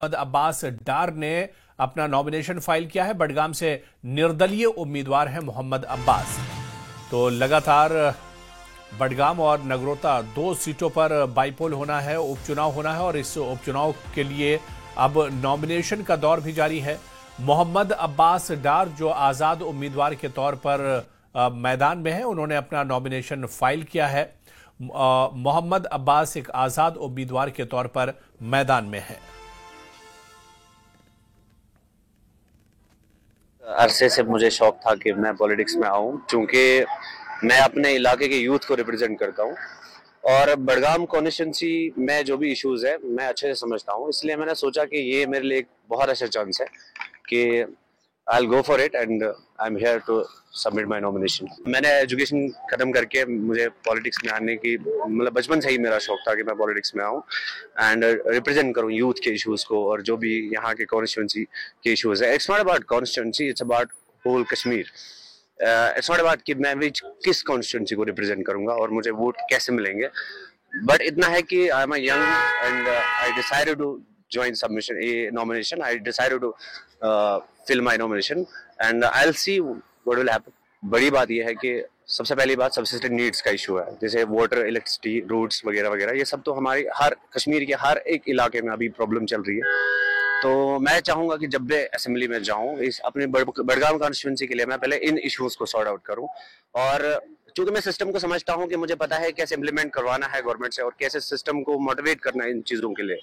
मोहम्मद अब्बास डार ने अपना nomination file किया है। बडगाम से निर्दलीय उम्मीदवार हैं मोहम्मद अब्बास। तो लगातार बडगाम और नगरोटा दो सीटों पर बाईपोल होना है, उपचुनाव होना है और इस उपचुनाव के लिए अब नॉमिनेशन का दौर भी जारी है। मोहम्मद अब्बास डार जो आज़ाद उम्मीदवार के तौर पर मैदान में है, उन्होंने अपना नॉमिनेशन फाइल किया है। मोहम्मद अब्बास एक आज़ाद उम्मीदवार के तौर पर मैदान में है। अरसे से मुझे शौक था कि मैं पॉलिटिक्स में आऊं, क्योंकि मैं अपने इलाके के यूथ को रिप्रेजेंट करता हूं और बडगाम कॉन्स्टिट्यूंसी में जो भी इश्यूज है मैं अच्छे से समझता हूं। इसलिए मैंने सोचा कि ये मेरे लिए एक बहुत अच्छा चांस है कि I'll go for it and I'm here to submit my nomination। मैंने एजुकेशन खत्म करके मुझे पॉलिटिक्स में आने की मतलब बचपन से ही मेरा शौक था कि मैं पॉलिटिक्स में आऊँ एंड रिप्रेजेंट करूँ यूथ के इश्यूज को और जो भी यहाँ के कॉन्स्टिट्यूंसी के इश्यूज है। It's not about constituency, it's about whole Kashmir. It's not about कि मैं किस कॉन्स्टिट्यूंसी को रिप्रेजेंट करूंगा और मुझे वोट कैसे मिलेंगे, बट इतना है कि I am young and I decided to join submission a nomination। I decided to fill my nomination and I'll see what will happen। बड़ी बात यह है कि सबसे पहली बात सबसिस्टेंट नीड्स का इशू है, जैसे वाटर, इलेक्ट्रिसिटी, रोड्स वगैरह वगैरह। ये सब तो हमारी हर कश्मीर के हर एक इलाके में अभी प्रॉब्लम चल रही है। तो मैं चाहूंगा कि जब मैं असेंबली में जाऊं इस अपने बडगाम कॉन्स्टिट्यूंसी के लिए मैं पहले इन इश्यूज को सॉर्ट आउट करूं। और चूंकि मैं सिस्टम को समझता हूं कि मुझे पता है कैसे इम्प्लीमेंट करवाना है गवर्नमेंट से और कैसे सिस्टम को मोटिवेट करना है इन चीजों के लिए।